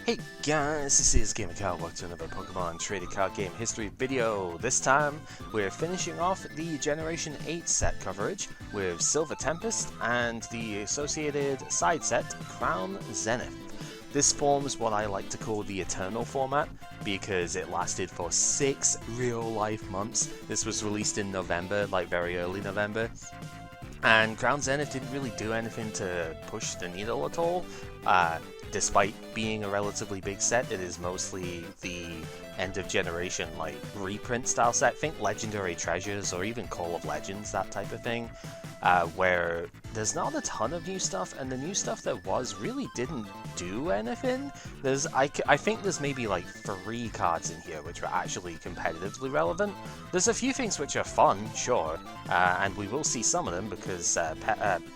Hey guys, this is GamerCow. Welcome to another Pokemon Trading Card Game History video. This time, we're finishing off the Generation 8 set coverage with Silver Tempest and the associated side set, Crown Zenith. This forms what I like to call the Eternal format, because it lasted for 6 real-life months. This was released in November, like very early November. And Crown Zenith didn't really do anything to push the needle at all. Despite being a relatively big set, it is mostly the end of generation, like reprint style set. Think Legendary Treasures or even Call of Legends, that type of thing, where there's not a ton of new stuff, and the new stuff that was really didn't do anything. I think there's maybe like 3 cards in here which were actually competitively relevant. There's a few things which are fun, sure, and we will see some of them because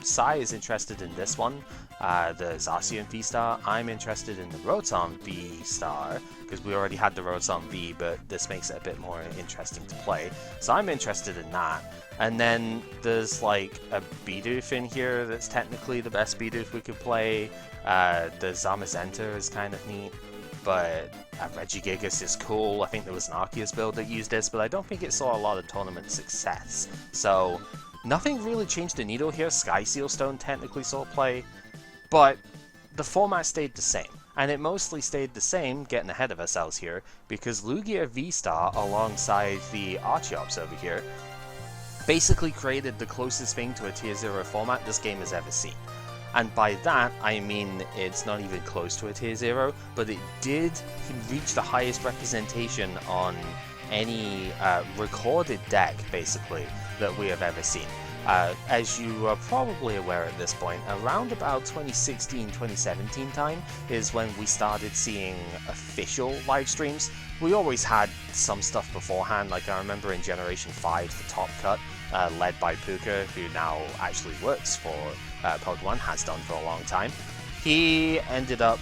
Sai is interested in this one. The Zacian V-Star. I'm interested in the Rotom V-Star, because we already had the Rotom V, but this makes it a bit more interesting to play. So I'm interested in that. And then there's like a Bidoof in here that's technically the best Bidoof we could play. The Zamazenta is kind of neat, but Regigigas is cool. I think there was an Arceus build that used this, but I don't think it saw a lot of tournament success. So nothing really changed the needle here. Sky Sealstone technically saw play. But the format stayed the same, and it mostly stayed the same, getting ahead of ourselves here, because Lugia V-Star alongside the Archeops over here basically created the closest thing to a Tier 0 format this game has ever seen. And by that, I mean it's not even close to a Tier 0, but it did reach the highest representation on any recorded deck, basically, that we have ever seen. As you are probably aware at this point, around about 2016-2017 time is when we started seeing official live streams. We always had some stuff beforehand, like I remember in Generation 5, the Top Cut, led by Puka, who now actually works for Pokemon, has done for a long time. He ended up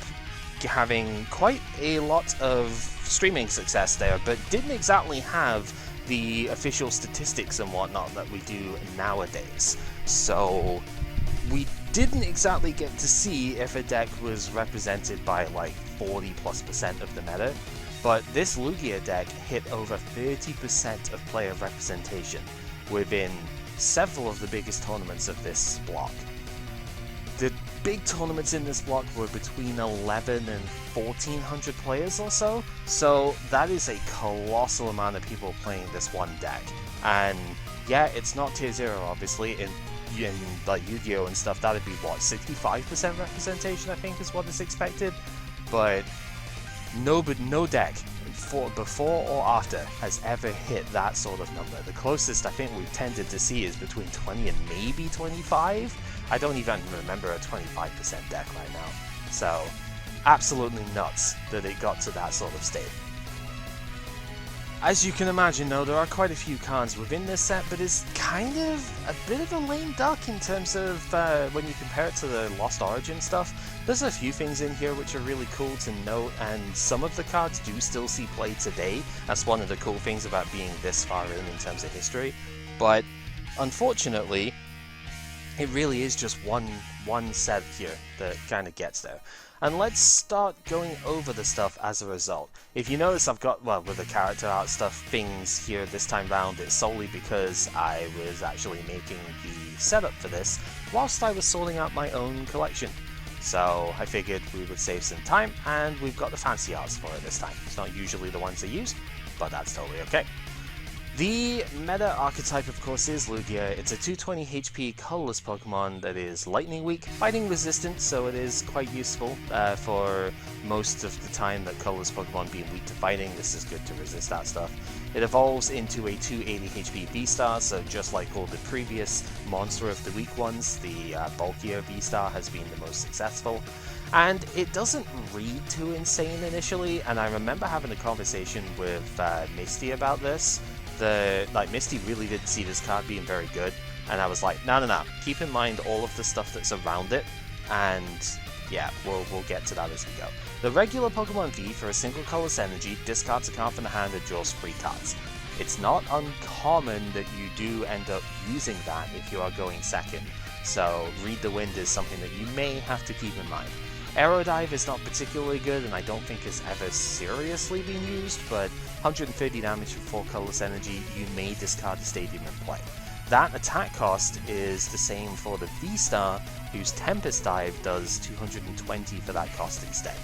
having quite a lot of streaming success there, but didn't exactly have the official statistics and whatnot that we do nowadays. So we didn't exactly get to see if a deck was represented by like 40+% of the meta, but this Lugia deck hit over 30% of player representation within several of the biggest tournaments of this block. The big tournaments in this block were between 11 and 1400 players or so, so that is a colossal amount of people playing this one deck. And yeah, it's not Tier 0 obviously, in like Yu-Gi-Oh! And stuff, that'd be what, 65% representation I think is what is expected, but no deck before or after has ever hit that sort of number. The closest I think we've tended to see is between 20 and maybe 25. I don't even remember a 25% deck right now. So, absolutely nuts that it got to that sort of state. As you can imagine though, there are quite a few cards within this set, but it's kind of a bit of a lame duck in terms of when you compare it to the Lost Origin stuff. There's a few things in here which are really cool to note, and some of the cards do still see play today. That's one of the cool things about being this far in terms of history. But unfortunately, it really is just one set here that kind of gets there. And let's start going over the stuff as a result. If you notice, I've got, well, with the character art stuff things here this time round, it's solely because I was actually making the setup for this whilst I was sorting out my own collection. So I figured we would save some time, and we've got the fancy arts for it this time. It's not usually the ones I use, but that's totally okay. The meta archetype, of course, is Lugia. It's a 220 HP colorless Pokemon that is lightning weak, fighting resistant, so it is quite useful for most of the time that colorless Pokemon being weak to fighting. This is good to resist that stuff. It evolves into a 280 HP V-Star, so just like all the previous Monster of the Week ones, the bulkier V-Star has been the most successful. And it doesn't read too insane initially, and I remember having a conversation with Misty about this. Misty really didn't see this card being very good, and I was like, no, keep in mind all of the stuff that's around it, and yeah, we'll get to that as we go. The regular Pokemon V for a single colorless energy discards a card from the hand and draws 3 cards. It's not uncommon that you do end up using that if you are going second, so Read the Wind is something that you may have to keep in mind. Aerodive is not particularly good, and I don't think has ever seriously been used, but 130 damage for 4 colorless energy, you may discard a Stadium in play. That attack cost is the same for the V-Star, whose Tempest dive does 220 for that cost instead.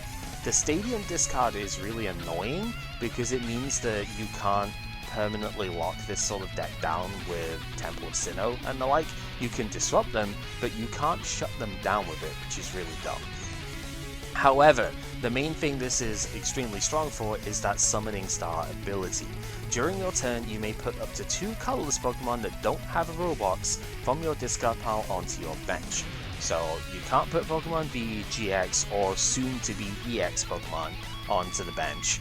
The Stadium discard is really annoying because it means that you can't permanently lock this sort of deck down with Temple of Sinnoh and the like. You can disrupt them, but you can't shut them down with it, which is really dumb. However, the main thing this is extremely strong for is that Summoning Star ability. During your turn, you may put up to 2 colorless Pokemon that don't have a rule box from your discard pile onto your bench. So you can't put Pokemon V, GX, or soon-to-be EX Pokemon onto the bench.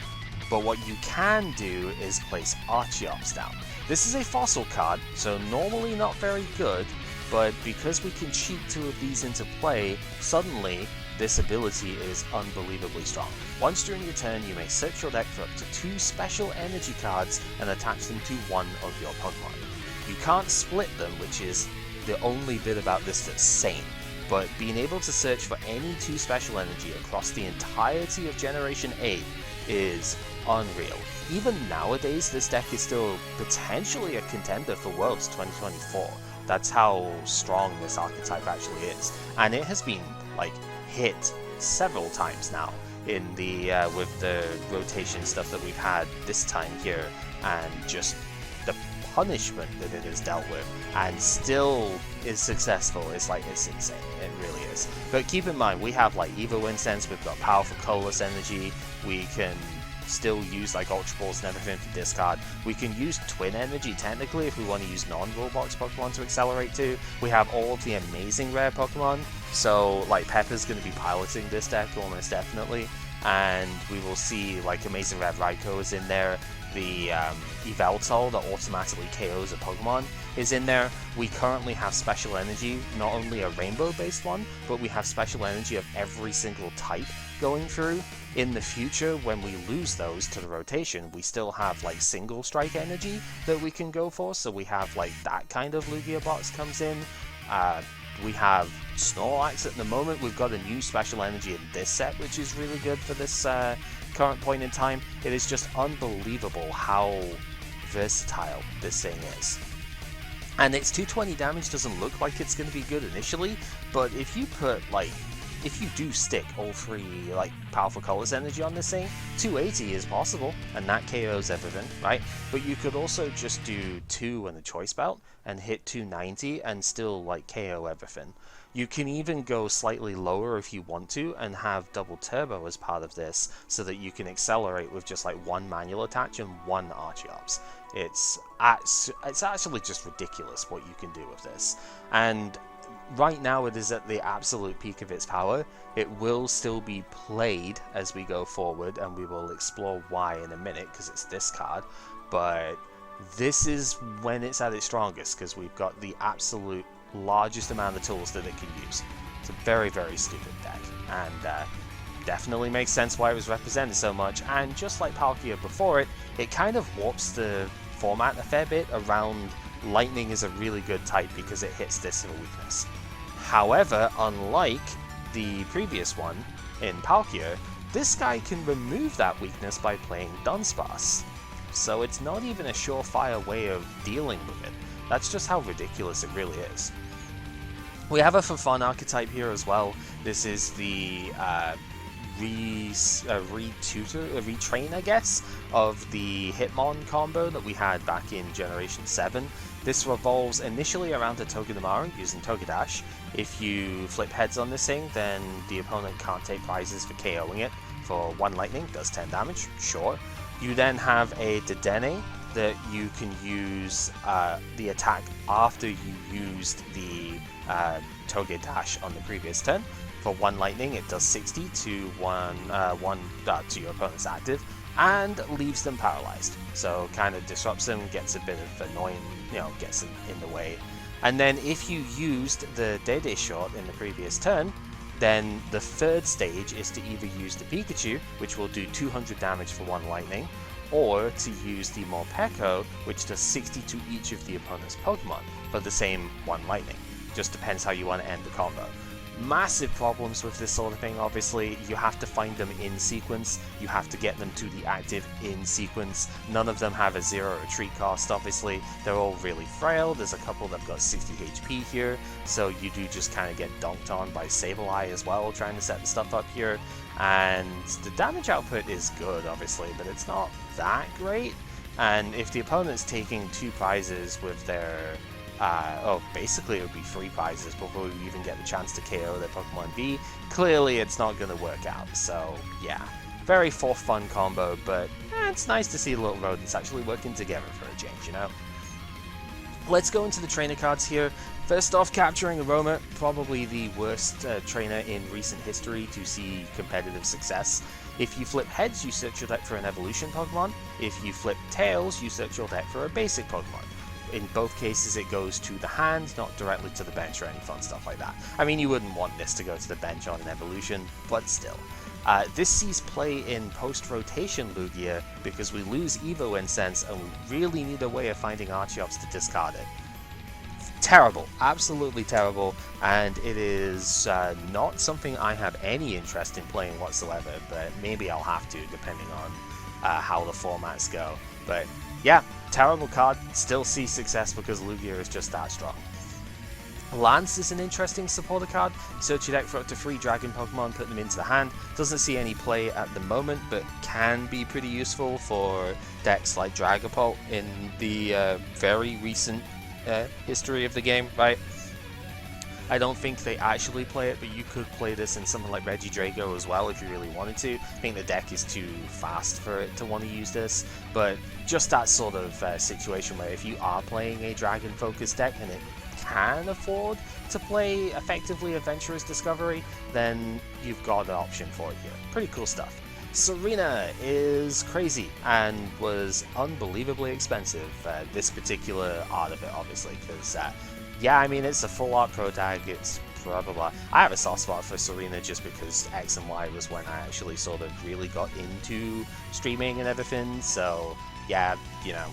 But what you can do is place Archeops down. This is a fossil card, so normally not very good, but because we can cheat 2 of these into play, suddenly this ability is unbelievably strong. Once during your turn, you may search your deck for up to 2 special energy cards and attach them to one of your Pokemon. You can't split them, which is the only bit about this that's sane, but being able to search for any 2 special energy across the entirety of Generation 8 is unreal. Even nowadays, this deck is still potentially a contender for Worlds 2024. That's how strong this archetype actually is, and it has been like hit several times now in the with the rotation stuff that we've had this time here, and just the punishment that it has dealt with, and still is successful. It's insane. It really is. But keep in mind, we have like Evo Incense, we've got powerful colorless energy, we can still use like Ultra Balls and everything for discard. We can use Twin Energy technically if we want to use non-rule box Pokemon to accelerate too. We have all of the amazing rare Pokemon, so like Pepper's going to be piloting this deck almost definitely, and we will see like Amazing Rare Raikou is in there. The Yveltal that automatically KOs a Pokemon is in there. We currently have Special Energy, not only a Rainbow based one, but we have Special Energy of every single type going through. In the future, when we lose those to the rotation, we still have like Single Strike Energy that we can go for, so we have like that kind of Lugia box comes in. We have Snorlax at the moment. We've got a new Special Energy in this set, which is really good for this current point in time. It is just unbelievable how versatile this thing is. And its 220 damage doesn't look like it's going to be good initially, but if you put like, if you do stick all 3 like powerful colors energy on this thing, 280 is possible, and that KOs everything, right? But you could also just do 2 and a choice belt and hit 290 and still like KO everything. You can even go slightly lower if you want to and have double turbo as part of this, so that you can accelerate with just like 1 manual attach and 1 Archeops. It's actually just ridiculous what you can do with this. And right now it is at the absolute peak of its power. It will still be played as we go forward, and we will explore why in a minute because it's this card. But this is when it's at its strongest, because we've got the absolute largest amount of tools that it can use. It's a very, very stupid deck, and definitely makes sense why it was represented so much. And just like Palkia before it, it kind of warps the format a fair bit around Lightning is a really good type because it hits this as a weakness. However, unlike the previous one in Palkia, this guy can remove that weakness by playing Dunsparce. So it's not even a surefire way of dealing with it. That's just how ridiculous it really is. We have a for fun archetype here as well. This is the retrain, I guess, of the Hitmon combo that we had back in Generation 7. This revolves initially around a Togedemaru using Togedash. If you flip heads on this thing, then the opponent can't take prizes for KOing it for 1 lightning, does 10 damage, sure. You then have a Dedenne that you can use the attack after you used the Togedash on the previous turn. For 1 lightning, it does 60 to to your opponent's active, and leaves them paralyzed. So kind of disrupts them, gets a bit of annoying, gets them in the way. And then if you used the Dede shot in the previous turn, then the 3rd stage is to either use the Pikachu, which will do 200 damage for 1 lightning, or to use the Morpeko, which does 60 to each of the opponent's Pokemon for the same 1 lightning. Just depends how you want to end the combo. Massive problems with this sort of thing. Obviously, you have to find them in sequence, you have to get them to the active in sequence. None of them have a 0 retreat cost. Obviously, they're all really frail. There's a couple that have got 60 HP here, so you do just kind of get donked on by Sableye as well, trying to set the stuff up here. And the damage output is good, obviously, but it's not that great. And if the opponent's taking 2 prizes with their basically it would be 3 prizes before we even get the chance to KO their Pokemon V, clearly it's not going to work out. So yeah, very for fun combo, but it's nice to see the little rodents actually working together for a change, you know? Let's go into the trainer cards here. First off, capturing Aroma, probably the worst trainer in recent history to see competitive success. If you flip heads, you search your deck for an evolution Pokemon. If you flip tails, you search your deck for a basic Pokemon. In both cases, it goes to the hand, not directly to the bench or any fun stuff like that. I mean, you wouldn't want this to go to the bench on an evolution, but still. This sees play in post-rotation Lugia because we lose Evo Incense and we really need a way of finding Archeops to discard it. Terrible, absolutely terrible, and it is not something I have any interest in playing whatsoever, but maybe I'll have to depending on how the formats go. But yeah, terrible card, still see success because Lugia is just that strong. Lance is an interesting supporter card. Search your deck for up to 3 dragon Pokemon, put them into the hand. Doesn't see any play at the moment, but can be pretty useful for decks like Dragapult in the very recent history of the game, right? I don't think they actually play it, but you could play this in something like Regidrago as well if you really wanted to. I think the deck is too fast for it to want to use this, but just that sort of situation where if you are playing a dragon-focused deck and it can afford to play effectively Adventurous Discovery, then you've got an option for it here. Pretty cool stuff. Serena is crazy and was unbelievably expensive, this particular art of it, obviously, because yeah, I mean, it's a full art pro tag, it's blah blah blah. I have a soft spot for Serena just because X and Y was when I actually sort of really got into streaming and everything, so yeah, you know,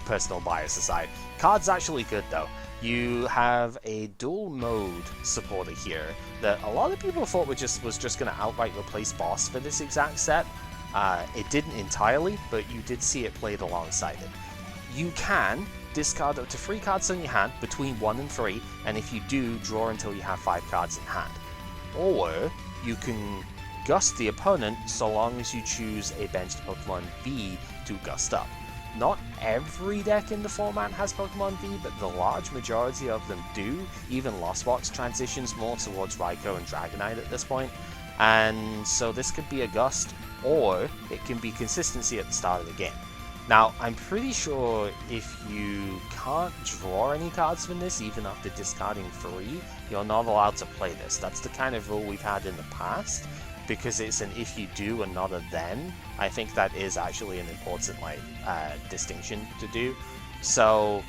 personal bias aside. Card's actually good though. You have a dual mode supporter here that a lot of people thought was just going to outright replace Boss for this exact set. It didn't entirely, but you did see it played alongside it. You can discard up to 3 cards on your hand between 1 and 3, and if you do, draw until you have 5 cards in hand. Or you can gust the opponent so long as you choose a benched Pokemon V to gust up. Not every deck in the format has Pokemon V, but the large majority of them do. Even Lost Box transitions more towards Raikou and Dragonite at this point. And so this could be a gust, or it can be consistency at the start of the game. Now, I'm pretty sure if you can't draw any cards from this, even after discarding 3, you're not allowed to play this. That's the kind of rule we've had in the past, because it's an if you do and not a then. I think that is actually an important distinction to do. So,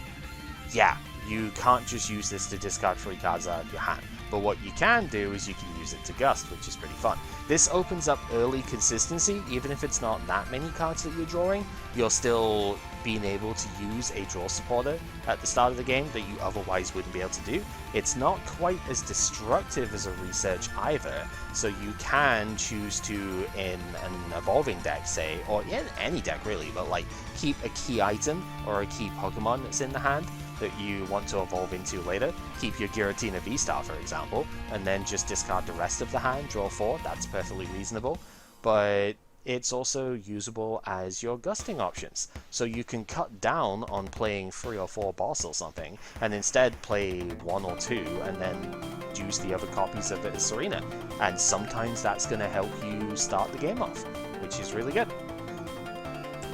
yeah, you can't just use this to discard 3 cards out of your hand. But what you can do is you can use it to gust, which is pretty fun. This opens up early consistency. Even if it's not that many cards that you're drawing, you're still being able to use a draw supporter at the start of the game that you otherwise wouldn't be able to do. It's not quite as destructive as a research either, so you can choose to, in an evolving deck, say, or in any deck really, but like keep a key item or a key Pokemon that's in the hand that you want to evolve into later. Keep your Giratina V-Star, for example, and then just discard the rest of the hand, draw 4, that's perfectly reasonable. But it's also usable as your gusting options. So you can cut down on playing 3 or 4 boss or something, and instead play 1 or 2, and then use the other copies of it as Serena. And sometimes that's going to help you start the game off, which is really good.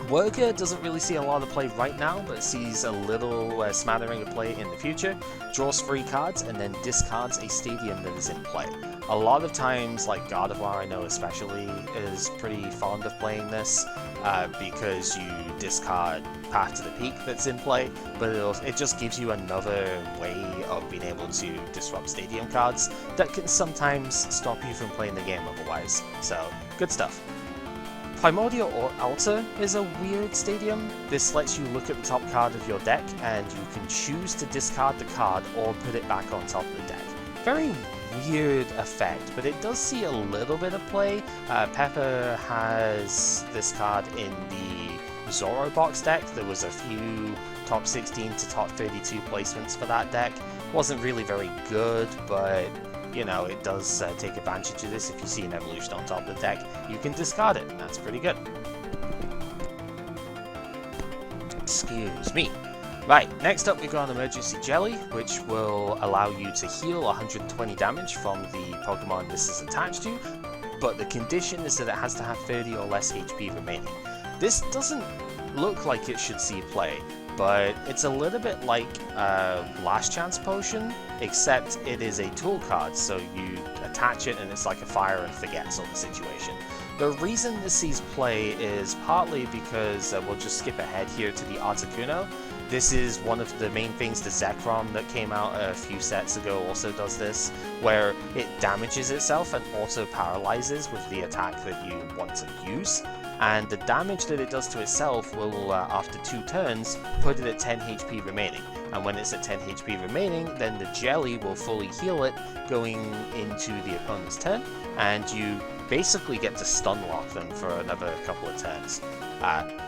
Worker doesn't really see a lot of play right now, but sees a little smattering of play in the future. Draws 3 cards and then discards a stadium that is in play. A lot of times, like Gardevoir, I know especially, is pretty fond of playing this because you discard Path to the Peak that's in play, but it just gives you another way of being able to disrupt stadium cards that can sometimes stop you from playing the game otherwise. So, good stuff. Primordial Altar is a weird stadium. This lets you look at the top card of your deck and you can choose to discard the card or put it back on top of the deck. Very weird effect, but it does see a little bit of play. Pepper has this card in the Zoro box deck. There was a few top 16 to top 32 placements for that deck. Wasn't really very good, but you know, it does take advantage of this. If you see an evolution on top of the deck, you can discard it, and that's pretty good. Excuse me. Right, next up we've got an Emergency Jelly, which will allow you to heal 120 damage from the Pokemon this is attached to, but the condition is that it has to have 30 or less HP remaining. This doesn't look like it should see play, but it's a little bit like Last Chance Potion, except it is a tool card, so you attach it and it's like a fire and forget sort of situation. The reason this sees play is partly because, we'll just skip ahead here to the Articuno. This is one of the main things. The Zekrom that came out a few sets ago also does this, where it damages itself and also paralyzes with the attack that you want to use. And the damage that it does to itself will, after 2 turns, put it at 10 HP remaining. And when it's at 10 HP remaining, then the Jelly will fully heal it going into the opponent's turn, and you basically get to stun lock them for another couple of turns.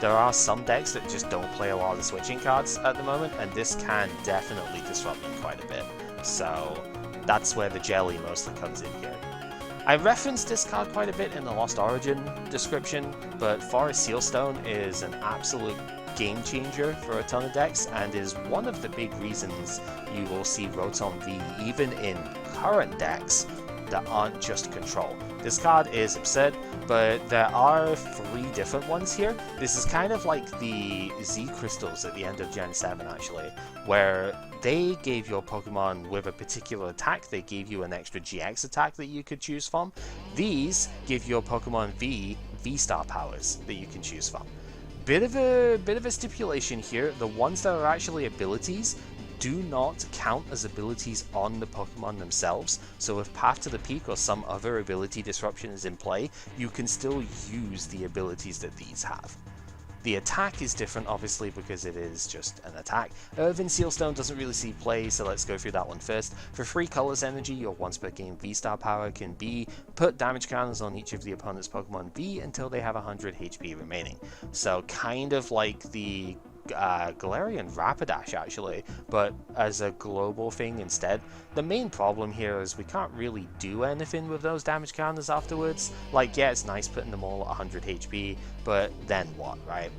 There are some decks that just don't play a lot of the switching cards at the moment, and this can definitely disrupt them quite a bit. So that's where the Jelly mostly comes in here. I referenced this card quite a bit in the Lost Origin description, but Forest Sealstone is an absolute game changer for a ton of decks, and is one of the big reasons you will see Rotom V even in current decks that aren't just control. This card is absurd, but there are 3 different ones here. This is kind of like the Z Crystals at the end of Gen 7 actually, where they gave your Pokemon with a particular attack, they gave you an extra GX attack that you could choose from. These give your Pokemon V-Star powers that you can choose from. Bit of a stipulation here, the ones that are actually abilities do not count as abilities on the Pokemon themselves, so if Path to the Peak or some other ability disruption is in play, you can still use the abilities that these have. The attack is different obviously because it is just an attack. Irvin Sealstone doesn't really see play, so let's go through that one first. For 3 colors energy, your once per game V-Star power can be put damage counters on each of the opponent's Pokemon V until they have 100 HP remaining. So kind of like the Galarian Rapidash actually, but as a global thing instead. The main problem here is we can't really do anything with those damage counters afterwards. Like, yeah, it's nice putting them all at 100 HP, but then what, right?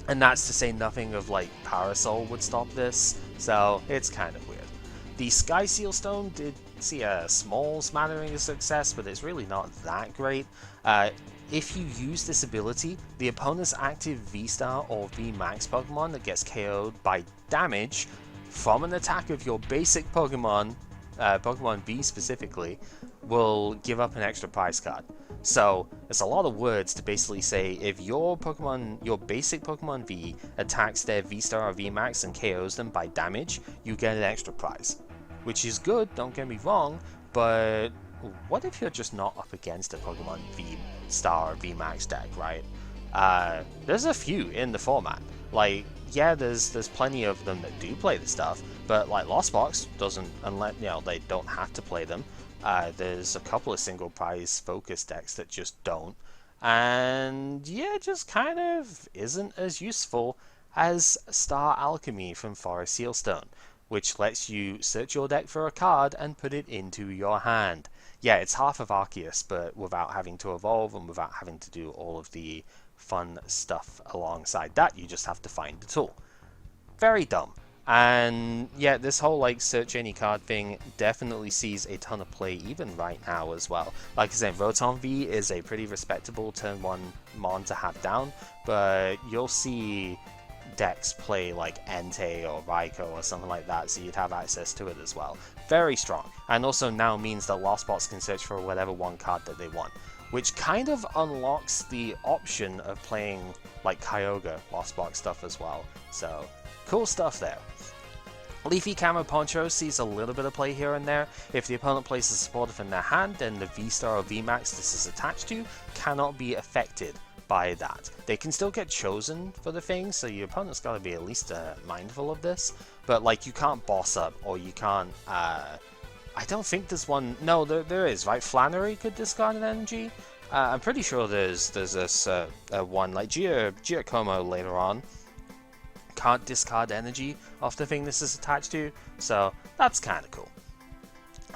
And that's to say nothing of like Parasol would stop this, so it's kind of weird. The Sky Sealstone did see a small smattering of success, but it's really not that great. If you use this ability, the opponent's active V-Star or V-Max Pokemon that gets KO'd by damage from an attack of your basic Pokemon, Pokemon V specifically, will give up an extra prize card. So it's a lot of words to basically say if your basic Pokemon V attacks their V-Star or V-Max and KOs them by damage, you get an extra prize. Which is good, don't get me wrong, but what if you're just not up against a Pokemon V-Star or V-Max deck, right? There's a few in the format. Like, yeah, there's plenty of them that do play the stuff, but like Lost Box doesn't, unless, you know, they don't have to play them. There's a couple of single prize focus decks that just don't. And yeah, just kind of isn't as useful as Star Alchemy from Forest Sealstone, which lets you search your deck for a card and put it into your hand. Yeah, it's half of Arceus, but without having to evolve and without having to do all of the fun stuff alongside that. You just have to find the tool. Very dumb. And yeah, this whole like search any card thing definitely sees a ton of play even right now as well. Like I said, Rotom V is a pretty respectable turn 1 mon to have down, but you'll see decks play like Entei or Raikou or something like that, so you'd have access to it as well. Very strong, and also now means that Lost Box can search for whatever one card that they want, which kind of unlocks the option of playing like Kyogre Lost Box stuff as well. So cool stuff there. Leafy Camo Poncho sees a little bit of play here and there. If the opponent places a supportive in their hand, then the V-Star or V-Max this is attached to cannot be affected by that. They can still get chosen for the thing, so your opponent's got to be at least mindful of this, but like you can't boss up or you can't I don't think there's one. No, there is, right? Flannery could discard an energy. I'm pretty sure there's this one like Giacomo later on can't discard energy off the thing this is attached to, so that's kind of cool.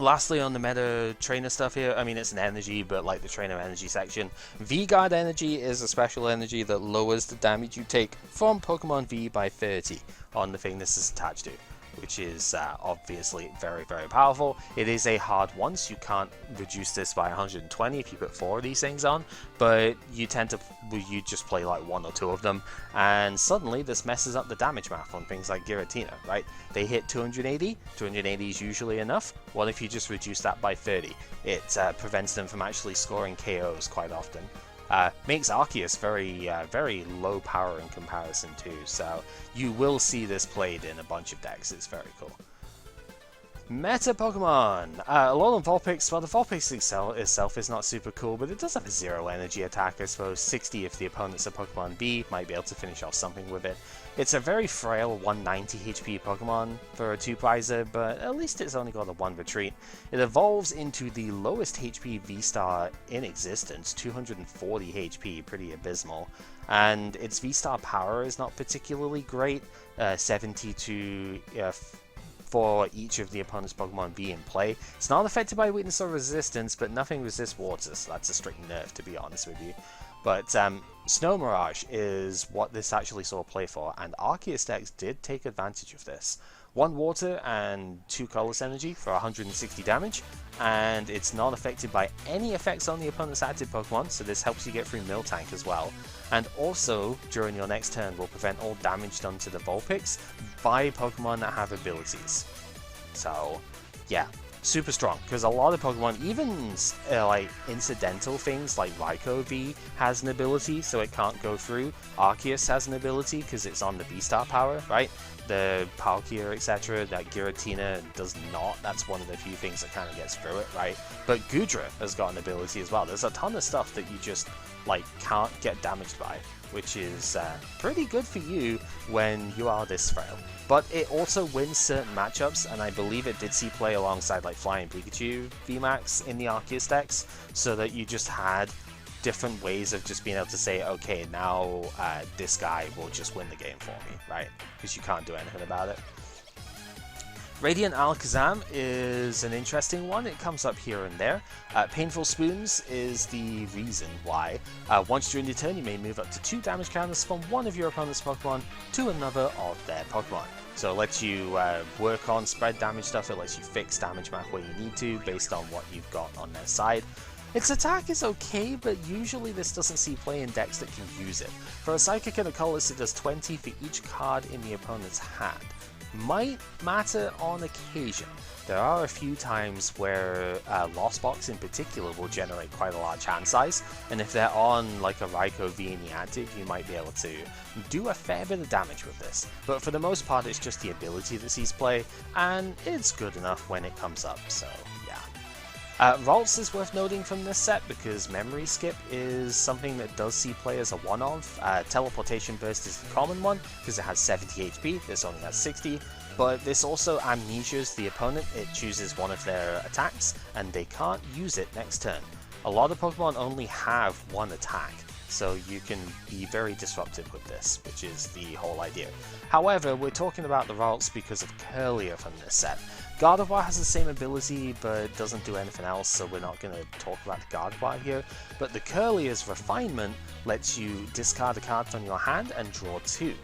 Lastly, on the meta trainer stuff here, I mean, it's an energy, but like the trainer energy section, V-Guard energy is a special energy that lowers the damage you take from Pokemon V by 30 on the thing this is attached to, which is obviously very, very powerful. It is a hard once. You can't reduce this by 120 if you put 4 of these things on, but you just play like 1 or 2 of them, and suddenly this messes up the damage math on things like Giratina, right? They hit 280. 280 is usually enough. What if you just reduce that by 30? It prevents them from actually scoring KOs quite often. Makes Arceus very low power in comparison too, so you will see this played in a bunch of decks. It's very cool. Meta Pokemon! Alolan Vulpix, well, the Vulpix itself is not super cool, but it does have a 0 energy attack, I suppose. 60 if the opponent's a Pokemon B, might be able to finish off something with it. It's a very frail 190 HP Pokemon for a 2-prizer, but at least it's only got a 1 retreat. It evolves into the lowest HP V-Star in existence, 240 HP, pretty abysmal. And its V-Star power is not particularly great, 70 to... for each of the opponent's Pokemon be in play. It's not affected by weakness or resistance, but nothing resists water, so that's a strict nerf, to be honest with you. But Snow Mirage is what this actually saw play for, and Arceus decks did take advantage of this. 1 water and 2 colorless energy for 160 damage, and it's not affected by any effects on the opponent's active Pokemon, so this helps you get through Miltank as well. And also, during your next turn, will prevent all damage done to the Vulpix by Pokemon that have abilities. So, yeah, super strong, because a lot of Pokemon, even like incidental things like Raikou V has an ability, so it can't go through. Arceus has an ability because it's on the V-Star power, right? The Palkia, etc., that Giratina does not. That's one of the few things that kind of gets through it, right? But Goodra has got an ability as well. There's a ton of stuff that you just, like, can't get damaged by, which is pretty good for you when you are this frail. But it also wins certain matchups, and I believe it did see play alongside, like, Flying Pikachu VMAX in the Arceus decks, so that you just had different ways of just being able to say, okay, now this guy will just win the game for me, right? Because you can't do anything about it. Radiant Alakazam is an interesting one. It comes up here and there. Painful Spoons is the reason why. Once during your turn, you may move up to 2 damage counters from one of your opponent's Pokemon to another of their Pokemon. So it lets you work on spread damage stuff. It lets you fix damage math where you need to based on what you've got on their side. Its attack is okay, but usually this doesn't see play in decks that can use it. For a Psychic and a Colorless, it does 20 for each card in the opponent's hand. Might matter on occasion. There are a few times where Lost Box in particular will generate quite a large hand size, and if they're on like a Raikou V in the active, you might be able to do a fair bit of damage with this. But for the most part, it's just the ability that sees play, and it's good enough when it comes up, so yeah. Ralts is worth noting from this set because Memory Skip is something that does see play as a one-of. Teleportation Burst is the common one because it has 70 HP, this only has 60, but this also amnesias the opponent. It chooses one of their attacks and they can't use it next turn. A lot of Pokemon only have one attack, so you can be very disruptive with this, which is the whole idea. However, we're talking about the Ralts because of Curlier from this set. Gardevoir has the same ability, but doesn't do anything else, so we're not going to talk about the Gardevoir here. But the Curlier's Refinement lets you discard a card from your hand and draw 2.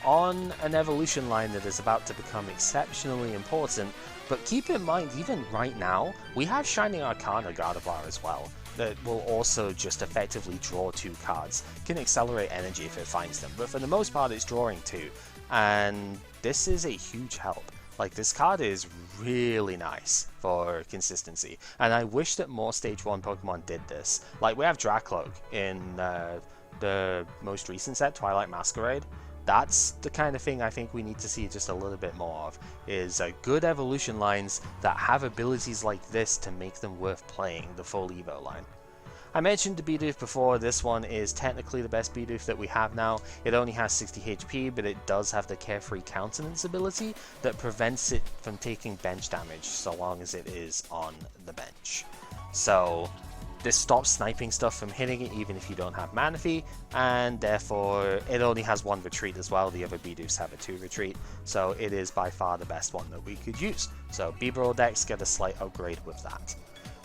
On an evolution line that is about to become exceptionally important, but keep in mind, even right now, we have Shining Arcana Gardevoir as well, that will also just effectively draw 2 cards. Can accelerate energy if it finds them, but for the most part it's drawing 2, and this is a huge help. Like, this card is really nice for consistency, and I wish that more Stage 1 Pokemon did this. Like, we have Dracloak in the most recent set, Twilight Masquerade. That's the kind of thing I think we need to see just a little bit more of, is good evolution lines that have abilities like this to make them worth playing the full Evo line. I mentioned the Bidoof before. This one is technically the best Bidoof that we have now. It only has 60 HP, but it does have the Carefree Countenance ability that prevents it from taking bench damage so long as it is on the bench. So this stops sniping stuff from hitting it even if you don't have Manaphy, and therefore it only has 1 retreat as well. The other Bidoofs have a 2 retreat, so it is by far the best one that we could use. So B-Brawl decks get a slight upgrade with that.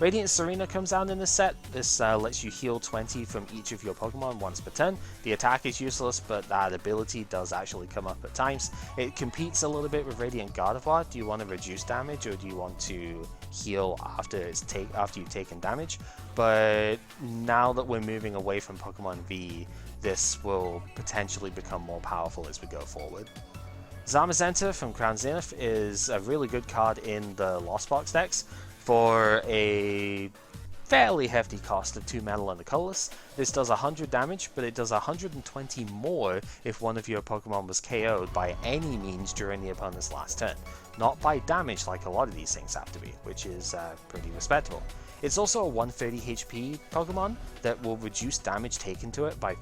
Radiant Serena comes out in this set. This lets you heal 20 from each of your Pokemon once per turn. The attack is useless, but that ability does actually come up at times. It competes a little bit with Radiant Gardevoir. Do you want to reduce damage, or do you want to heal after you've taken damage? But now that we're moving away from Pokemon V, this will potentially become more powerful as we go forward. Zamazenta from Crown Zenith is a really good card in the Lost Box decks. For a fairly hefty cost of 2 metal and a colorless. This does 100 damage, but it does 120 more if one of your Pokemon was KO'd by any means during the opponent's last turn. Not by damage like a lot of these things have to be, which is pretty respectable. It's also a 130 HP Pokemon that will reduce damage taken to it by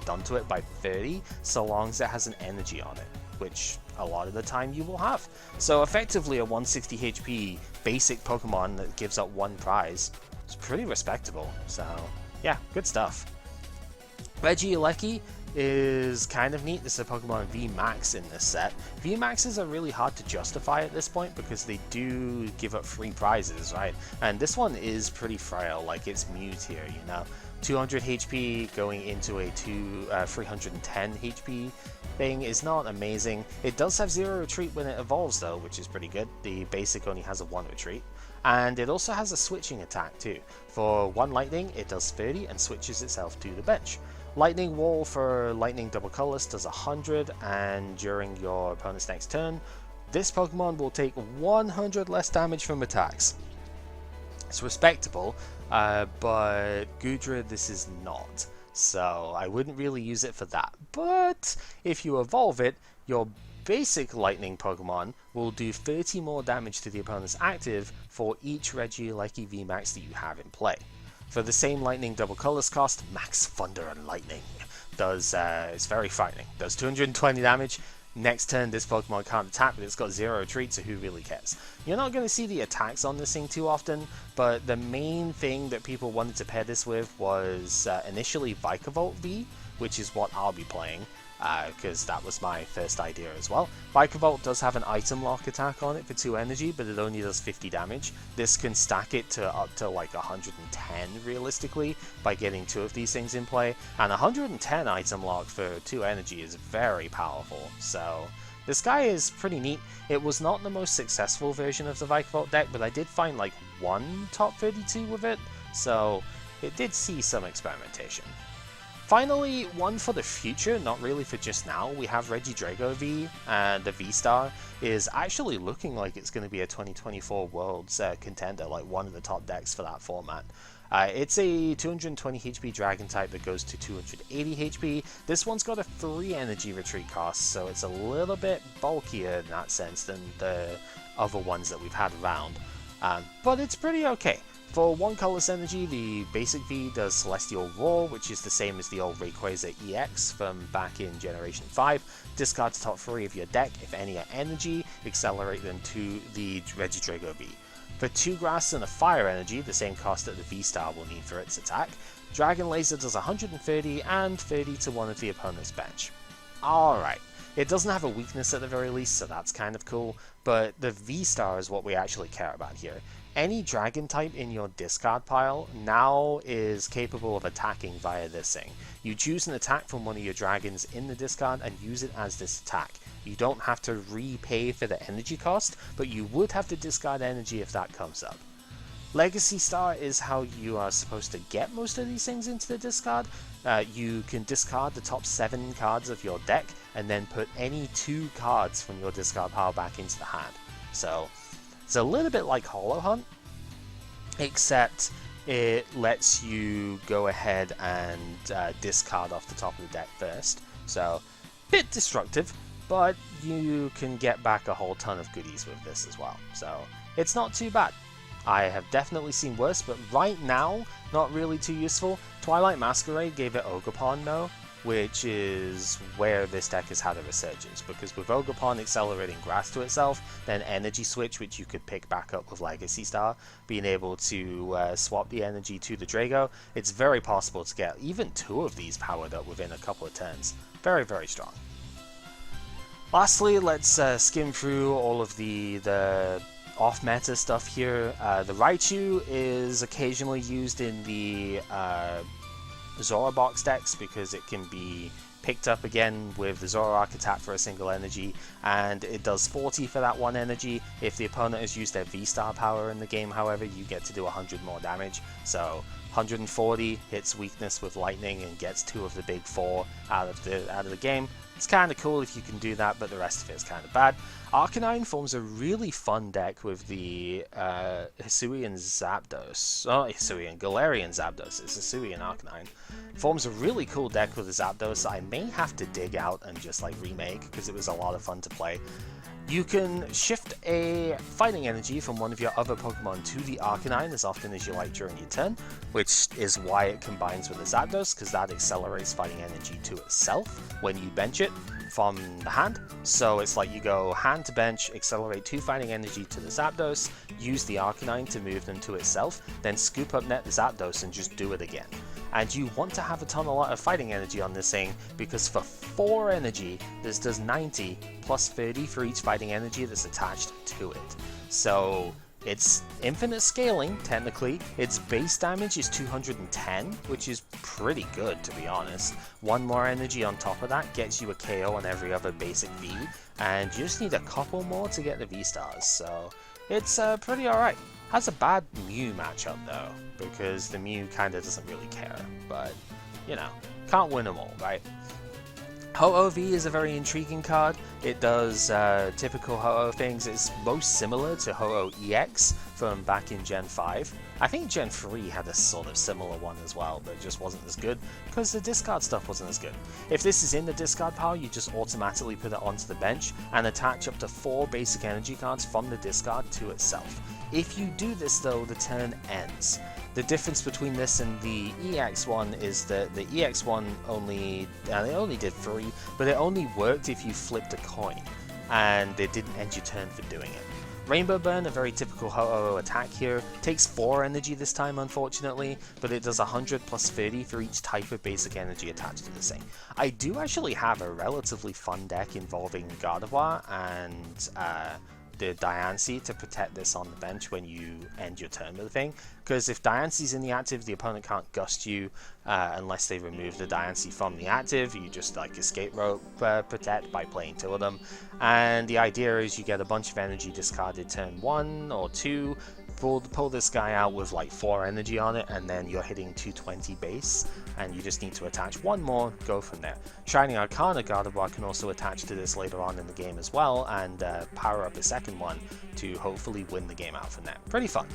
done to it by 30, so long as it has an energy on it, which a lot of the time you will have. So effectively a 160 HP basic Pokemon that gives up 1 prize is pretty respectable. So yeah, good stuff. Regieleki is kind of neat. This is a Pokemon VMAX in this set. VMAXs are really hard to justify at this point because they do give up free prizes, right? And this one is pretty frail, like it's Mewtwo, you know. 200 HP going into a 310 HP thing is not amazing. It does have 0 retreat when it evolves though, which is pretty good. The basic only has a 1 retreat. And it also has a switching attack too. For 1 lightning, it does 30 and switches itself to the bench. Lightning Wall for Lightning Double Colorless does 100, and during your opponent's next turn, this Pokemon will take 100 less damage from attacks. It's respectable, but Goodra this is not. So I wouldn't really use it for that. But if you evolve it, your basic lightning Pokemon will do 30 more damage to the opponent's active for each Regieleki VMAX that you have in play. For the same lightning double colors cost, Max Thunder and Lightning does, it's very frightening, does 220 damage. Next turn this Pokemon can't attack, but it's got 0 retreat, so who really cares? You're not going to see the attacks on this thing too often, but the main thing that people wanted to pair this with was initially Vikavolt V, which is what I'll be playing, because that was my first idea as well. Vikavolt does have an item lock attack on it for 2 energy, but it only does 50 damage. This can stack it to up to like 110 realistically by getting 2 of these things in play, and 110 item lock for 2 energy is very powerful, so this guy is pretty neat. It was not the most successful version of the Vikavolt deck, but I did find like 1 top 32 with it, so it did see some experimentation. Finally, one for the future, not really for just now, we have Regidrago V, and the V-Star is actually looking like it's going to be a 2024 Worlds contender, like one of the top decks for that format. It's a 220 HP Dragon type that goes to 280 HP. This one's got a 3 energy retreat cost, so it's a little bit bulkier in that sense than the other ones that we've had around, but it's pretty okay. For 1 colorless energy, the basic V does Celestial Roar, which is the same as the old Rayquaza EX from back in Generation 5. Discard the top 3 of your deck. If any are energy, accelerate them to the Regidrago V. For 2 grass and a fire energy, the same cost that the V-Star will need for its attack, Dragon Laser does 130 and 30 to one of the opponent's bench. Alright, it doesn't have a weakness at the very least, so that's kind of cool, but the V-Star is what we actually care about here. Any dragon type in your discard pile now is capable of attacking via this thing. You choose an attack from one of your dragons in the discard and use it as this attack. You don't have to repay for the energy cost, but you would have to discard energy if that comes up. Legacy Star is how you are supposed to get most of these things into the discard. You can discard the top 7 cards of your deck and then put any 2 cards from your discard pile back into the hand. So it's a little bit like Hollow Hunt, except it lets you go ahead and discard off the top of the deck first. So, bit destructive, but you can get back a whole ton of goodies with this as well. So, it's not too bad. I have definitely seen worse, but right now, not really too useful. Twilight Masquerade gave it Ogerpon though, which is where this deck has had a resurgence, because with Ogerpon accelerating grass to itself, then Energy Switch, which you could pick back up with Legacy Star, being able to swap the energy to the Drago, it's very possible to get even 2 of these powered up within a couple of turns. Very, very strong. Lastly, let's skim through all of the off-meta stuff here. The Raichu is occasionally used in the Zora box decks because it can be picked up again with the Zora archetype for a single energy, and it does 40 for that 1 energy. If the opponent has used their V-Star power in the game, however, you get to do 100 more damage. So 140 hits weakness with lightning and gets 2 of the big 4 out of the game. It's kind of cool if you can do that, but the rest of it is kind of bad. Arcanine forms a really fun deck with the Hisuian Zapdos. Oh, Hisuian, Galarian Zapdos. It's Hisuian Arcanine. Forms a really cool deck with the Zapdos I may have to dig out and just like remake, because it was a lot of fun to play. You can shift a fighting energy from one of your other Pokemon to the Arcanine as often as you like during your turn, which is why it combines with the Zapdos, because that accelerates fighting energy to itself when you bench it from the hand. So it's like you go hand to bench, accelerate 2 fighting energy to the Zapdos, use the Arcanine to move them to itself, then scoop up net the Zapdos and just do it again. And you want to have a lot of fighting energy on this thing, because for 4 energy, this does 90 plus 30 for each fighting energy that's attached to it. So it's infinite scaling, technically. Its base damage is 210, which is pretty good, to be honest. 1 more energy on top of that gets you a KO on every other basic V, and you just need a couple more to get the V-Stars, so it's pretty alright. Has a bad Mew matchup though, because the Mew kinda doesn't really care, but, you know, can't win them all, right? Ho-Oh V is a very intriguing card. It does typical Ho-Oh things. It's most similar to Ho-Oh EX from back in Gen 5. I think Gen 3 had a sort of similar one as well, but it just wasn't as good because the discard stuff wasn't as good. If this is in the discard pile, you just automatically put it onto the bench and attach up to 4 basic energy cards from the discard to itself. If you do this though, the turn ends. The difference between this and the EX one is that the EX one only did 3, but it only worked if you flipped a coin, and it didn't end your turn for doing it. Rainbow Burn, a very typical Ho-Oh attack here, takes 4 energy this time unfortunately, but it does 100 plus 30 for each type of basic energy attached to the thing. I do actually have a relatively fun deck involving Gardevoir and the Diancie to protect this on the bench when you end your turn with the thing, because if Diancie's in the active, the opponent can't gust you unless they remove the Diancie from the active. You just like escape rope protect by playing 2 of them, and the idea is you get a bunch of energy discarded turn 1 or 2, pull this guy out with like 4 energy on it, and then you're hitting 220 base, and you just need to attach 1 more, go from there. Shining Arcana Gardevoir can also attach to this later on in the game as well, and power up a second one to hopefully win the game out from there. Pretty fun.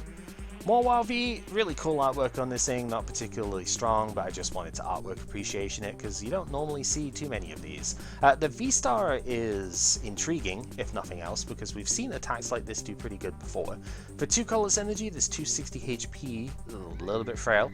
More WoW V, really cool artwork on this thing, not particularly strong, but I just wanted to artwork appreciation it because you don't normally see too many of these. The V-Star is intriguing, if nothing else, because we've seen attacks like this do pretty good before. For 2 colors energy, this 260 HP, a little bit frail,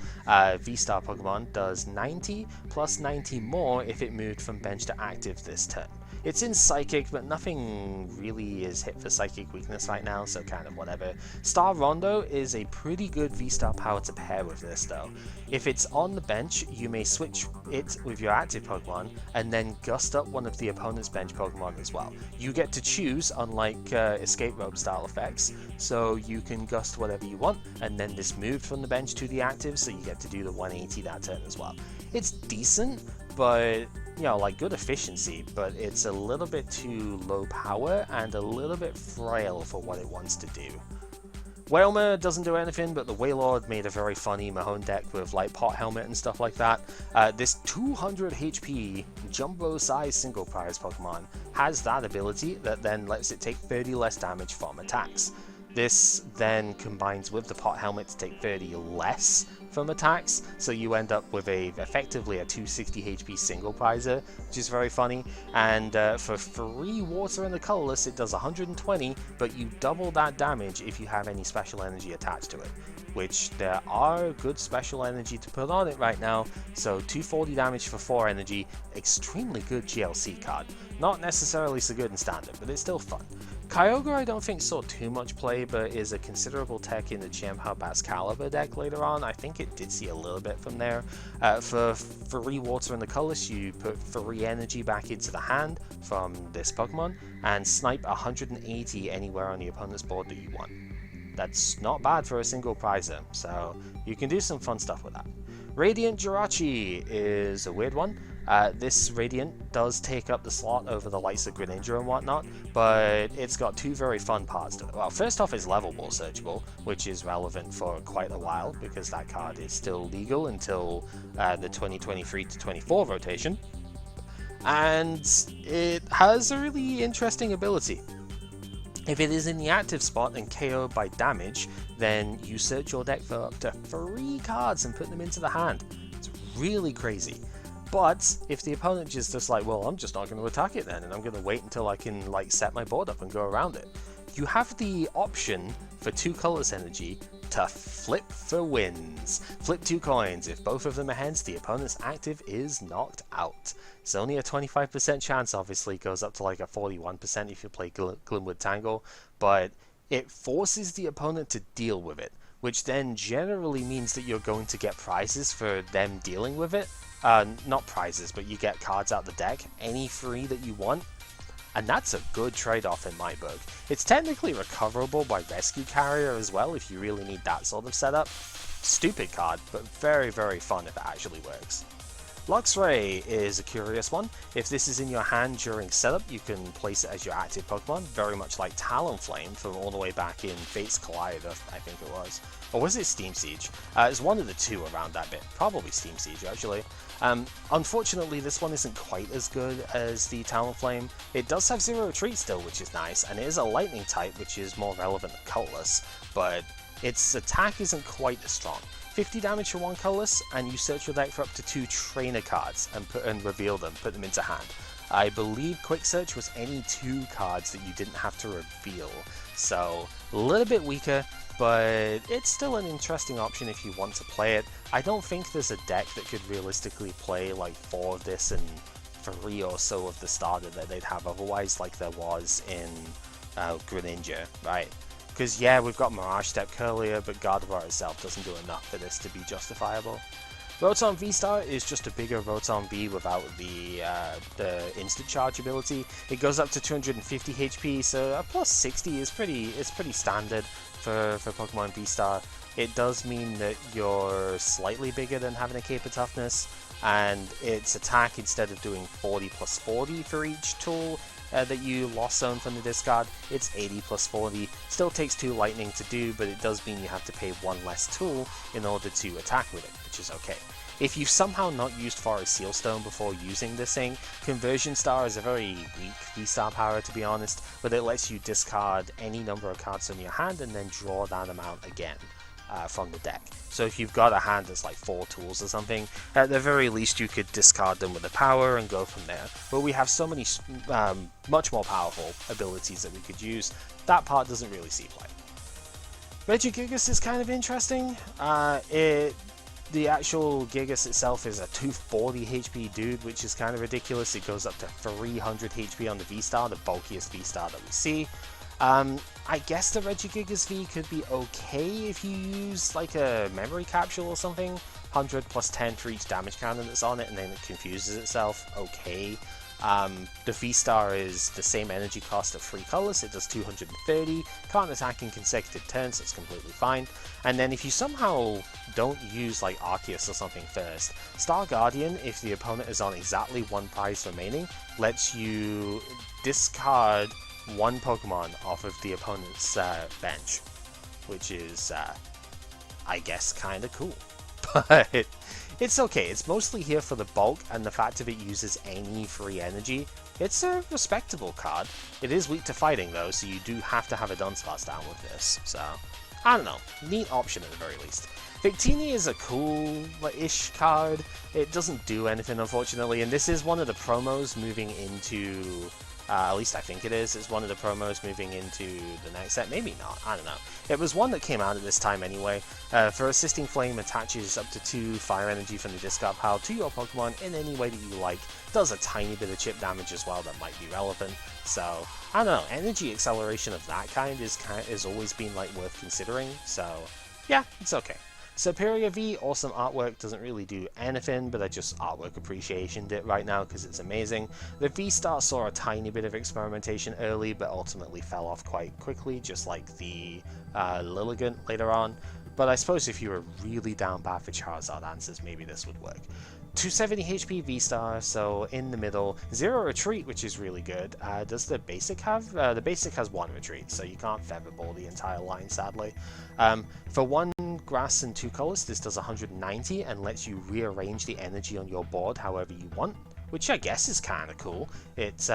V-Star Pokemon does 90 plus 90 more if it moved from bench to active this turn. It's in Psychic, but nothing really is hit for Psychic weakness right now, so kind of whatever. Star Rondo is a pretty good V-Star power to pair with this though. If it's on the bench, you may switch it with your active Pokemon, and then gust up one of the opponent's bench Pokemon as well. You get to choose, unlike Escape Rope style effects, so you can gust whatever you want, and then this moved from the bench to the active, so you get to do the 180 that turn as well. It's decent, but you know, like good efficiency, but it's a little bit too low power and a little bit frail for what it wants to do. Wailmer doesn't do anything, but the Wailord made a very funny Mahone deck with like Pot Helmet and stuff like that. This 200 HP jumbo size single prize Pokemon has that ability that then lets it take 30 less damage from attacks. This then combines with the Pot Helmet to take 30 less from attacks, so you end up with effectively a 260 HP single prizer, which is very funny. And for free water and the colorless, it does 120, but you double that damage if you have any special energy attached to it, which there are good special energy to put on it right now. So 240 damage for 4 energy, extremely good GLC card. Not necessarily so good in standard, but it's still fun. Kyogre I don't think saw too much play, but is a considerable tech in the Chien-Pao Bascalibur deck later on. I think it did see a little bit from there. For free water and the colorless, you put free energy back into the hand from this Pokemon, and snipe 180 anywhere on the opponent's board that you want. That's not bad for a single prizer, so you can do some fun stuff with that. Radiant Jirachi is a weird one. This Radiant does take up the slot over the likes of Greninja and whatnot, but it's got two very fun parts to it. Well, first off is level ball searchable, which is relevant for quite a while because that card is still legal until the 2023 to 24 rotation. And it has a really interesting ability. If it is in the active spot and KO'd by damage, then you search your deck for up to 3 cards and put them into the hand. It's really crazy. But if the opponent is just like, well, I'm just not going to attack it then, and I'm going to wait until I can like set my board up and go around it, you have the option for 2 colorless energy to flip for wins. Flip 2 coins. If both of them are heads, the opponent's active is knocked out. It's only a 25% chance, obviously, goes up to like a 41% if you play Glimwood Tangle, but it forces the opponent to deal with it, which then generally means that you're going to get prizes for them dealing with it. Not prizes, but you get cards out the deck, any free that you want. And that's a good trade-off in my book. It's technically recoverable by Rescue Carrier as well if you really need that sort of setup. Stupid card, but very, very fun if it actually works. Luxray is a curious one. If this is in your hand during setup, you can place it as your active Pokemon, very much like Talonflame from all the way back in Fates Collider, I think it was. Or was it Steam Siege? It's one of the two around that bit. Probably Steam Siege, actually. Unfortunately, this one isn't quite as good as the Talonflame. It does have Zero Retreat still, which is nice, and it is a Lightning type, which is more relevant than Colorless, but its attack isn't quite as strong. 50 damage for 1 colorless, and you search your deck for up to 2 trainer cards and reveal them, put them into hand. I believe Quick Search was any 2 cards that you didn't have to reveal, so a little bit weaker, but it's still an interesting option if you want to play it. I don't think there's a deck that could realistically play like 4 of this and 3 or so of the starter that they'd have otherwise, like there was in Greninja, right? Because yeah, we've got Mirage Step Curlier, but Gardevoir itself doesn't do enough for this to be justifiable. Rotom V-Star is just a bigger Rotom V without the instant charge ability. It goes up to 250 HP, so a plus 60 is pretty standard for Pokemon V-Star. It does mean that you're slightly bigger than having a Cape of Toughness, and its attack, instead of doing 40 plus 40 for each tool that you lost zone from the discard, it's 80 plus 40. Still takes 2 lightning to do, but it does mean you have to pay 1 less tool in order to attack with it, which is okay. If you've somehow not used Forest Sealstone before using this thing, Conversion Star is a very weak V-Star power, to be honest, but it lets you discard any number of cards from your hand and then draw that amount again from the deck. So if you've got a hand that's like 4 tools or something, at the very least you could discard them with the power and go from there. But we have so many much more powerful abilities that we could use, that part doesn't really see play. Regigigas is kind of interesting. The actual Gigas itself is a 240 HP dude, which is kind of ridiculous. It goes up to 300 HP on the V-Star, the bulkiest V-Star that we see. I guess the Regigigas V could be okay if you use like a memory capsule or something. 100 plus 10 for each damage counter that's on it, and then it confuses itself. Okay. The V-Star is the same energy cost of 3 colors. It does 230. Can't attack in consecutive turns, so it's completely fine. And then if you somehow don't use like Arceus or something first, Star Guardian, if the opponent is on exactly 1 prize remaining, lets you discard 1 Pokemon off of the opponent's bench, which is, I guess, kind of cool. But it's okay. It's mostly here for the bulk and the fact that it uses any free energy. It's a respectable card. It is weak to fighting though, so you do have to have a Dunsparce down with this. So, I don't know. Neat option at the very least. Victini is a cool-ish card. It doesn't do anything, unfortunately, and this is one of the promos moving into... at least I think it is. It's one of the promos moving into the next set. Maybe not. I don't know. It was one that came out at this time anyway. For Assisting Flame, attaches up to 2 fire energy from the discard pile to your Pokemon in any way that you like. Does a tiny bit of chip damage as well that might be relevant. So, I don't know. Energy acceleration of that kind has always been like worth considering. So, yeah, it's okay. Superior V, awesome artwork, doesn't really do anything, but I just artwork appreciationed it right now because it's amazing. The V-Star saw a tiny bit of experimentation early, but ultimately fell off quite quickly, just like the Lilligant later on. But I suppose if you were really down bad for Charizard answers, maybe this would work. 270 HP V-Star, so in the middle. 0 retreat, which is really good. Does the basic have? The basic has 1 retreat, so you can't Featherball the entire line, sadly. For 1 grass and 2 colors, this does 190 and lets you rearrange the energy on your board however you want, which I guess is kind of cool. It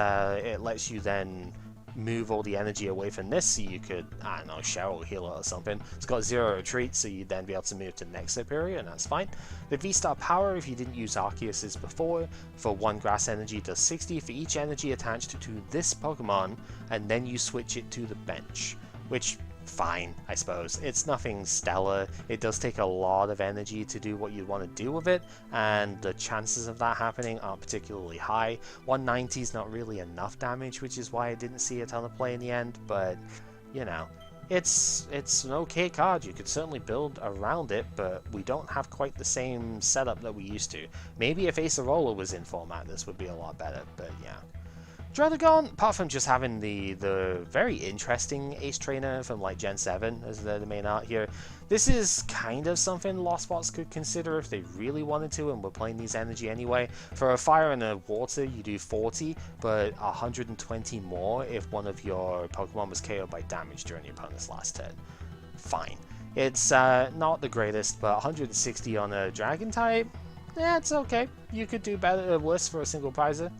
lets you then move all the energy away from this, so you could, I don't know, Cheryl Healer or something. It's got 0 retreat, so you'd then be able to move to the next superior, and that's fine. The V-Star power, if you didn't use Arceus's before, for 1 grass energy does 60 for each energy attached to this Pokemon, and then you switch it to the bench, which, fine, I suppose. It's nothing stellar. It does take a lot of energy to do what you want to do with it, and the chances of that happening aren't particularly high. 190 is not really enough damage, which is why I didn't see a ton of play in the end, but, you know, it's an okay card. You could certainly build around it, but we don't have quite the same setup that we used to. Maybe if Acerola was in format, this would be a lot better, but yeah. Druddigon, apart from just having the very interesting Ace Trainer from like Gen 7 as the main art here, this is kind of something Lost Bots could consider if they really wanted to and were playing these energy anyway. For a fire and a water, you do 40, but 120 more if one of your Pokemon was KO'd by damage during your opponent's last turn. Fine. It's not the greatest, but 160 on a Dragon type, yeah, it's okay. You could do better or worse for a single prizer.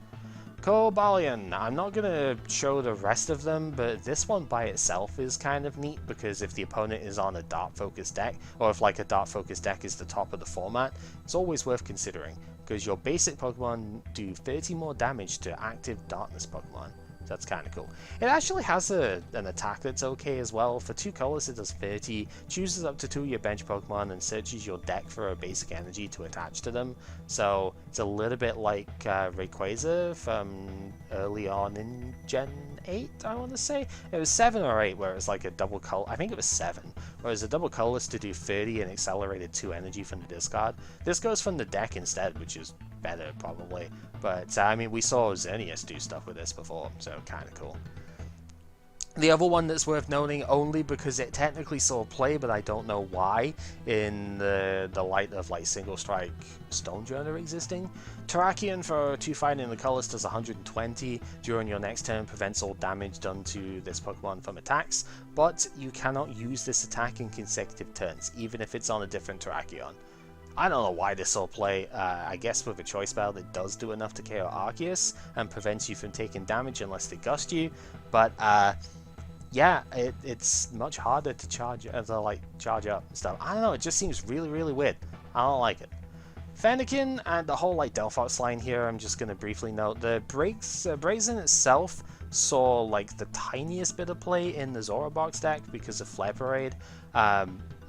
Cobalion. I'm not going to show the rest of them, but this one by itself is kind of neat because if the opponent is on a Dark Focus deck, or if like a Dark Focus deck is the top of the format, it's always worth considering because your basic Pokemon do 30 more damage to active Darkness Pokemon. So that's kind of cool. It actually has an attack that's okay as well. For 2 colors it does 30, chooses up to 2 of your bench Pokemon and searches your deck for a basic energy to attach to them. So it's a little bit like Rayquaza from early on in Gen 8, I want to say. It was 7 or 8 where it was like a double color. I think it was 7. Where it was a double colorless to do 30 and accelerated 2 energy from the discard. This goes from the deck instead, which is better probably, but I mean we saw Xerneas do stuff with this before, so kind of cool. The other one that's worth noting, only because it technically saw play, but I don't know why, in the light of like Single Strike Stonejourner existing. Terrakion for 2 fighting in the colors does 120 during your next turn, prevents all damage done to this Pokemon from attacks, but you cannot use this attack in consecutive turns, even if it's on a different Terrakion. I don't know why this will play. I guess with a choice spell that does do enough to KO Arceus and prevents you from taking damage unless they gust you, but yeah, it's much harder to charge up and stuff. I don't know, it just seems really, really weird. I don't like it. Fennekin and the whole like Delphox line here, I'm just going to briefly note, the Brazen itself saw like the tiniest bit of play in the Zorobox deck because of Flare Parade.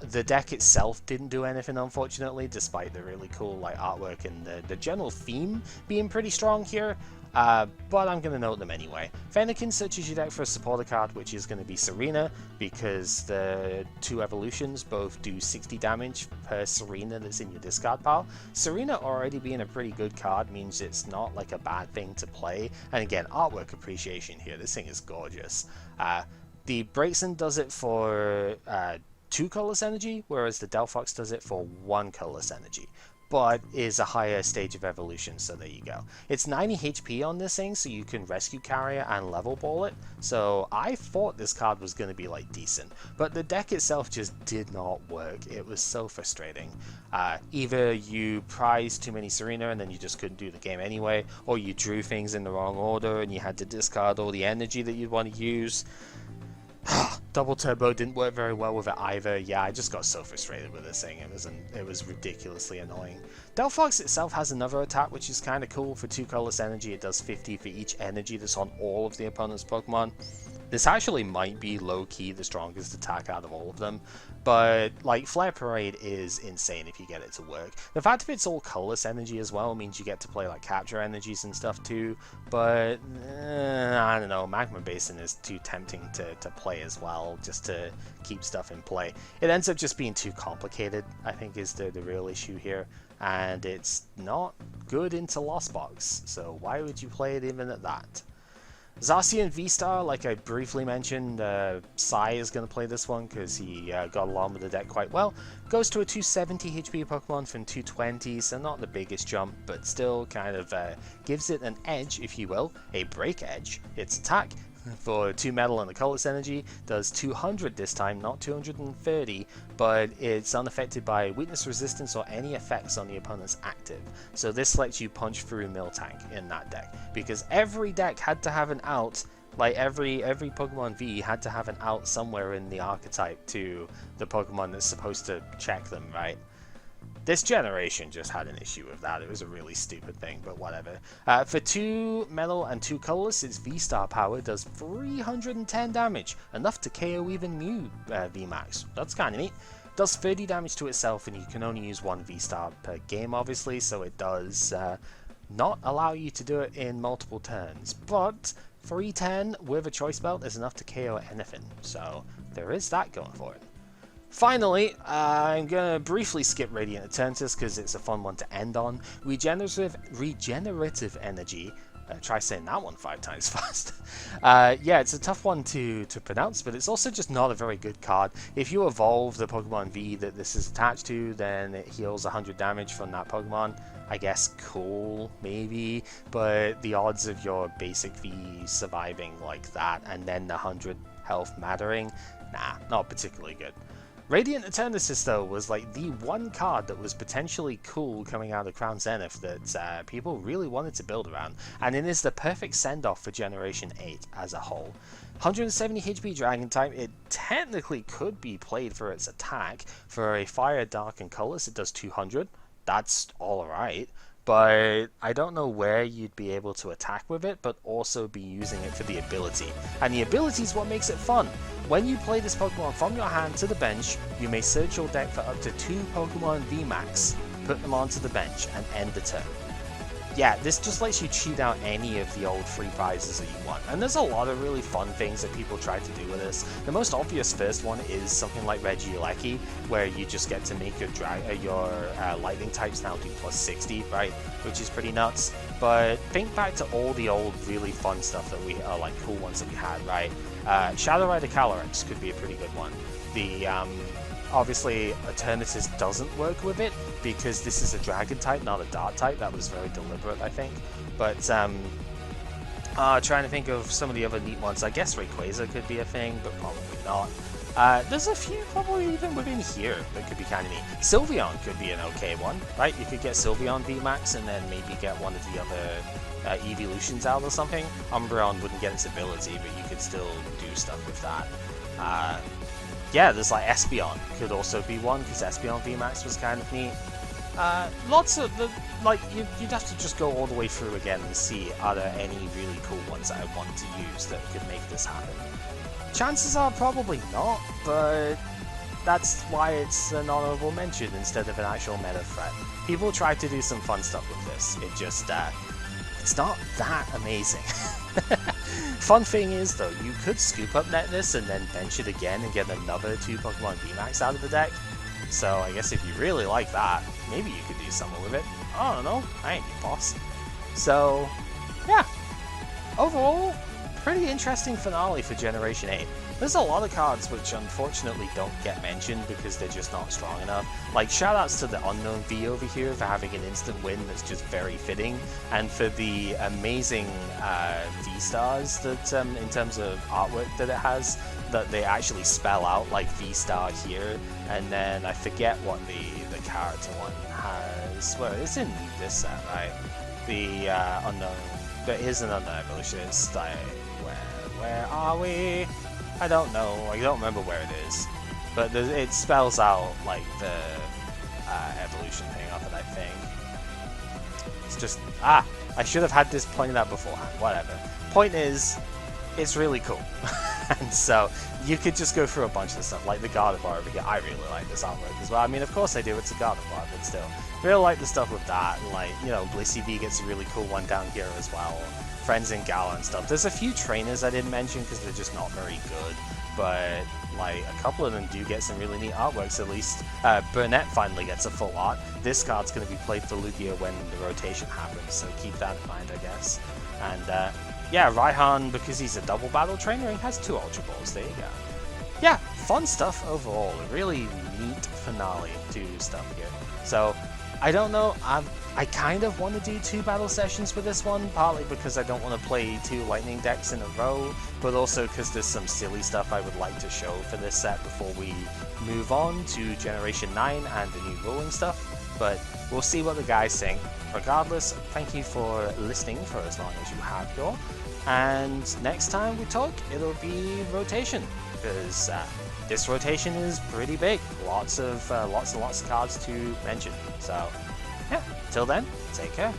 The deck itself didn't do anything, unfortunately, despite the really cool like artwork and the general theme being pretty strong here. But I'm going to note them anyway. Fennekin searches your deck for a supporter card, which is going to be Serena, because the 2 evolutions both do 60 damage per Serena that's in your discard pile. Serena already being a pretty good card means it's not like a bad thing to play. And again, artwork appreciation here. This thing is gorgeous. The Braixen does it for 2 colorless energy, whereas the Delphox does it for 1 colorless energy, but is a higher stage of evolution, so there you go. It's 90 HP on this thing, so you can rescue carrier and level ball it, so I thought this card was going to be like decent, but the deck itself just did not work. It was so frustrating. Either you prized too many Serena and then you just couldn't do the game anyway, or you drew things in the wrong order and you had to discard all the energy that you'd want to use. Double Turbo didn't work very well with it either. Yeah, I just got so frustrated with this thing. It was ridiculously annoying. Delphox itself has another attack which is kind of cool. For 2 colorless energy, it does 50 for each energy that's on all of the opponent's Pokemon. This actually might be low-key the strongest attack out of all of them, but like Flare Parade is insane if you get it to work. The fact that it's all colorless energy as well means you get to play like capture energies and stuff too, but I don't know, Magma Basin is too tempting to play as well, just to keep stuff in play. It ends up just being too complicated, I think, is the real issue here, and it's not good into Lost Box, so why would you play it even at that? Zacian V-Star, like I briefly mentioned, Sai is going to play this one because he got along with the deck quite well. Goes to a 270 HP Pokemon from 220, so not the biggest jump, but still kind of gives it an edge, if you will, a break edge. Its attack for 2 metal and the colorless energy does 200 this time, not 230, but it's unaffected by weakness, resistance, or any effects on the opponent's active. So this lets you punch through Miltank in that deck, because every deck had to have an out, like every Pokemon V had to have an out somewhere in the archetype to the Pokemon that's supposed to check them, right? This generation just had an issue with that. It was a really stupid thing, but whatever. For 2 metal and 2 colorless, its V-Star power does 310 damage, enough to KO even Mew VMAX. That's kind of neat. Does 30 damage to itself, and you can only use 1 V-Star per game, obviously, so it does not allow you to do it in multiple turns. But 310 with a Choice Belt is enough to KO anything, so there is that going for it. Finally, I'm going to briefly skip Radiant Eternatus because it's a fun one to end on. Regenerative Energy. Try saying that one 5 times fast. Yeah, it's a tough one to pronounce, but it's also just not a very good card. If you evolve the Pokemon V that this is attached to, then it heals 100 damage from that Pokemon. I guess cool, maybe, but the odds of your basic V surviving like that and then the 100 health mattering, nah, not particularly good. Radiant Eternatus, though, was like the one card that was potentially cool coming out of Crown Zenith that people really wanted to build around, and it is the perfect send-off for Generation 8 as a whole. 170 HP Dragon type, it technically could be played for its attack. For a Fire, Dark, and Colorless, it does 200. That's alright. But I don't know where you'd be able to attack with it, but also be using it for the ability. And the ability is what makes it fun. When you play this Pokemon from your hand to the bench, you may search your deck for up to 2 Pokemon VMAX, put them onto the bench, and end the turn. Yeah, this just lets you cheat out any of the old free prizes that you want. And there's a lot of really fun things that people try to do with this. The most obvious first one is something like Regieleki, where you just get to make your lightning types now do plus 60, right? Which is pretty nuts. But think back to all the old really fun stuff that we are like cool ones that we had, right? Shadow Rider Calyrex could be a pretty good one. The obviously, Eternatus doesn't work with it because this is a Dragon type, not a Dart type. That was very deliberate, I think. But trying to think of some of the other neat ones. I guess Rayquaza could be a thing, but probably not. There's a few probably even within here that could be kind of neat. Sylveon could be an okay one, right? You could get Sylveon VMAX and then maybe get one of the other evolutions out or something. Umbreon wouldn't get its ability, but you could still do stuff with that. Yeah, there's like Espeon could also be one, because Espeon VMAX was kind of neat. Lots of the, like, you'd have to just go all the way through again and see are there any really cool ones that I want to use that could make this happen. Chances are probably not, but that's why it's an honorable mention instead of an actual meta threat. People try to do some fun stuff with this, it just, it's not that amazing. Fun thing is, though, you could scoop up Netness and then bench it again and get another 2 Pokemon VMAX out of the deck. So I guess if you really like that, maybe you could do something with it. I don't know, I ain't your boss. So, yeah. Overall, pretty interesting finale for Generation 8. There's a lot of cards which unfortunately don't get mentioned because they're just not strong enough. Like, shoutouts to the Unknown V over here for having an instant win that's just very fitting, and for the amazing V-Stars that, in terms of artwork that it has, that they actually spell out, like V-Star here, and then I forget what the character one has. Well, it's in this set, right? The Unknown, there is an Unknown Evolution. It's like, where are we? I don't know. I don't remember where it is. But it spells out, like, the evolution thing of it, I think. It's just... Ah! I should have had this pointed out beforehand. Whatever. Point is, it's really cool. And so, you could just go through a bunch of stuff, like the Gardevoir over here. I really like this artwork as well. I mean, of course I do, it's a Gardevoir, but still. Really like the stuff with that, and like, you know, Blissey V gets a really cool one down here as well. Friends in Gala and stuff. There's a few trainers I didn't mention because they're just not very good, but like a couple of them do get some really neat artworks. At least Burnett finally gets a full art. This card's going to be played for Lugia when the rotation happens, so keep that in mind, I guess. And yeah, Raihan, because he's a double battle trainer, he has 2 Ultra Balls. There you go. Yeah, fun stuff overall. A really neat finale to stuff here. So I don't know. I kind of want to do 2 battle sessions for this one, partly because I don't want to play 2 lightning decks in a row, but also because there's some silly stuff I would like to show for this set before we move on to Generation 9 and the new ruling stuff, but we'll see what the guys think. Regardless, thank you for listening for as long as you have here, and next time we talk, it'll be rotation, because this rotation is pretty big. Lots and lots of cards to mention, so yeah, till then, take care.